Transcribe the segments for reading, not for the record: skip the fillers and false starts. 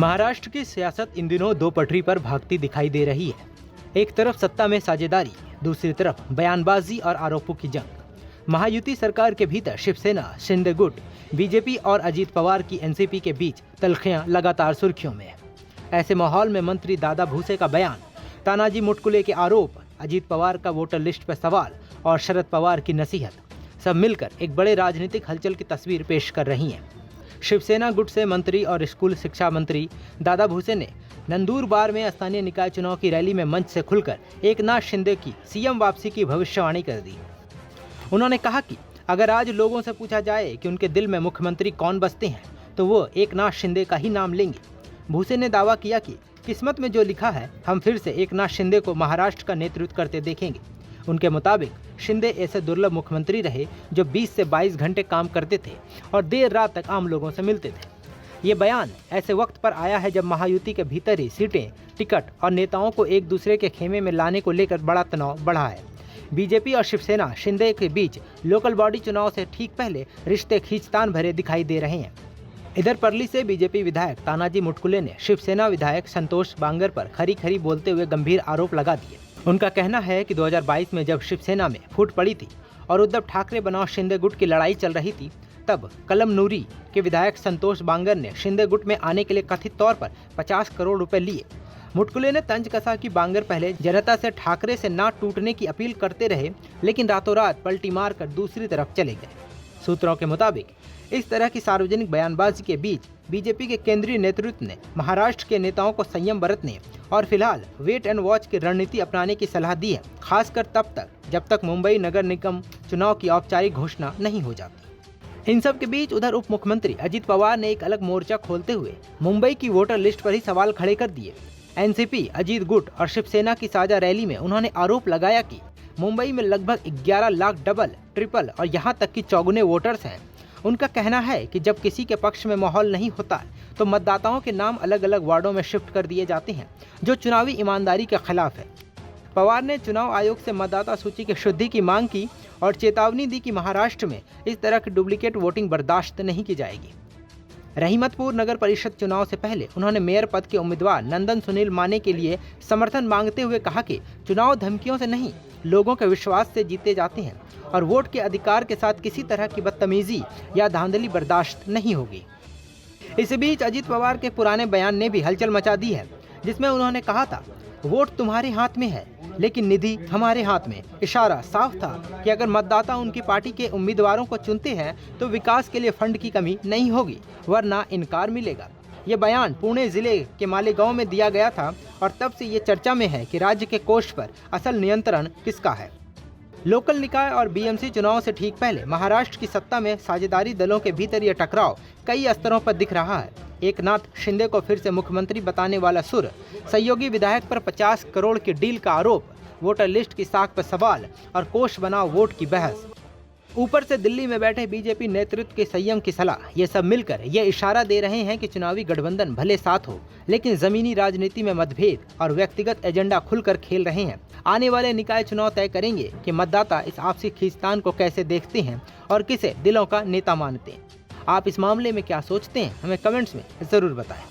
महाराष्ट्र की सियासत इन दिनों दो पटरी पर भागती दिखाई दे रही है। एक तरफ सत्ता में साझेदारी, दूसरी तरफ बयानबाजी और आरोपों की जंग। महायुति सरकार के भीतर शिवसेना, शिंदे गुट, बीजेपी और अजीत पवार की एनसीपी के बीच तल्खियां लगातार सुर्खियों में है। ऐसे माहौल में मंत्री दादा भूसे का बयान, तानाजी मुटकुले के आरोप, अजीत पवार का वोटर लिस्ट पर सवाल और शरद पवार की नसीहत सब मिलकर एक बड़े राजनीतिक हलचल की तस्वीर पेश कर रही हैं। शिवसेना गुट से मंत्री और स्कूल शिक्षा मंत्री दादा भूसे ने नंदुरबार में स्थानीय निकाय चुनाव की रैली में मंच से खुलकर एकनाथ शिंदे की सीएम वापसी की भविष्यवाणी कर दी। उन्होंने कहा कि अगर आज लोगों से पूछा जाए कि उनके दिल में मुख्यमंत्री कौन बसते हैं तो वो एकनाथ शिंदे का ही नाम लेंगे। भूसे ने दावा किया कि किस्मत में जो लिखा है, हम फिर से एकनाथ शिंदे को महाराष्ट्र का नेतृत्व करते देखेंगे। उनके मुताबिक शिंदे ऐसे दुर्लभ मुख्यमंत्री रहे जो 20 से 22 घंटे काम करते थे और देर रात तक आम लोगों से मिलते थे। ये बयान ऐसे वक्त पर आया है जब महायुति के भीतर ही सीटें, टिकट और नेताओं को एक दूसरे के खेमे में लाने को लेकर बड़ा तनाव बढ़ा है। बीजेपी और शिवसेना शिंदे के बीच लोकल बॉडी चुनाव से ठीक पहले रिश्ते खींचतान भरे दिखाई दे रहे हैं। इधर परली से बीजेपी विधायक तानाजी मुटकुले ने शिवसेना विधायक संतोष बांगर पर खरी खरी बोलते हुए गंभीर आरोप लगा दिए। उनका कहना है कि 2022 में जब शिवसेना में फूट पड़ी थी और उद्धव ठाकरे बनाम शिंदे गुट की लड़ाई चल रही थी, तब कलमनुरी के विधायक संतोष बांगर ने शिंदे गुट में आने के लिए कथित तौर पर 50 करोड़ रुपए लिए। मुटकुले ने तंज कसा कि बांगर पहले जनता से ठाकरे से ना टूटने की अपील करते रहे, लेकिन रातों रात पलटी मारकर दूसरी तरफ चले गए। सूत्रों के मुताबिक इस तरह की सार्वजनिक बयानबाजी के बीच बीजेपी के केंद्रीय नेतृत्व ने महाराष्ट्र के नेताओं को संयम बरतने और फिलहाल वेट एंड वॉच की रणनीति अपनाने की सलाह दी है, खासकर तब तक जब तक मुंबई नगर निगम चुनाव की औपचारिक घोषणा नहीं हो जाती। इन सब के बीच उधर उप मुख्यमंत्री अजीत पवार ने एक अलग मोर्चा खोलते हुए मुंबई की वोटर लिस्ट पर ही सवाल खड़े कर दिए। एनसीपी, अजीत गुट और शिवसेना की साझा रैली में उन्होंने आरोप लगाया कि मुंबई में लगभग 11 लाख डबल, ट्रिपल और यहाँ तक कि चौगुने वोटर्स हैं। उनका कहना है कि जब किसी के पक्ष में माहौल नहीं होता तो मतदाताओं के नाम अलग अलग वार्डों में शिफ्ट कर दिए जाते हैं, जो चुनावी ईमानदारी के खिलाफ है। पवार ने चुनाव आयोग से मतदाता सूची की शुद्धि की मांग की और चेतावनी दी कि महाराष्ट्र में इस तरह की डुप्लीकेट वोटिंग बर्दाश्त नहीं की जाएगी। रहीमतपुर नगर परिषद चुनाव से पहले उन्होंने मेयर पद के उम्मीदवार नंदन सुनील माने के लिए समर्थन मांगते हुए कहा कि चुनाव धमकियों से नहीं, लोगों के विश्वास से जीते जाते हैं और वोट के अधिकार के साथ किसी तरह की बदतमीजी या धांधली बर्दाश्त नहीं होगी। इस बीच अजीत पवार के पुराने बयान ने भी हलचल मचा दी है, जिसमें उन्होंने कहा था, वोट तुम्हारे हाथ में है लेकिन निधि हमारे हाथ में। इशारा साफ था कि अगर मतदाता उनकी पार्टी के उम्मीदवारों को चुनते हैं तो विकास के लिए फंड की कमी नहीं होगी, वरना इनकार मिलेगा। ये बयान पुणे जिले के मालेगांव में दिया गया था और तब से ये चर्चा में है कि राज्य के कोष पर असल नियंत्रण किसका है। लोकल निकाय और बीएमसी चुनाव से ठीक पहले महाराष्ट्र की सत्ता में साझेदारी दलों के भीतर यह टकराव कई स्तरों पर दिख रहा है। एकनाथ शिंदे को फिर से मुख्यमंत्री बताने वाला सुर, सहयोगी विधायक पर 50 करोड़ की डील का आरोप, वोटर लिस्ट की साख पर सवाल और कोष बनाओ वोट की बहस। ऊपर से दिल्ली में बैठे बीजेपी नेतृत्व के संयम की सलाह, ये सब मिलकर ये इशारा दे रहे हैं कि चुनावी गठबंधन भले साथ हो, लेकिन जमीनी राजनीति में मतभेद और व्यक्तिगत एजेंडा खुलकर खेल रहे हैं। आने वाले निकाय चुनाव तय करेंगे कि मतदाता इस आपसी खींचतान को कैसे देखते हैं और किसे दिलों का नेता मानते हैं। आप इस मामले में क्या सोचते हैं, हमें कमेंट्स में जरूर बताएं।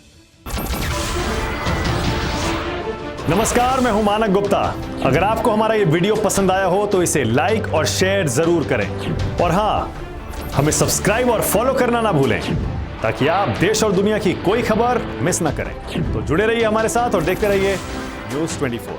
नमस्कार, मैं हूं मानक गुप्ता। अगर आपको हमारा ये वीडियो पसंद आया हो तो इसे लाइक और शेयर जरूर करें और हाँ, हमें सब्सक्राइब और फॉलो करना ना भूलें ताकि आप देश और दुनिया की कोई खबर मिस ना करें। तो जुड़े रहिए हमारे साथ और देखते रहिए न्यूज़ 24।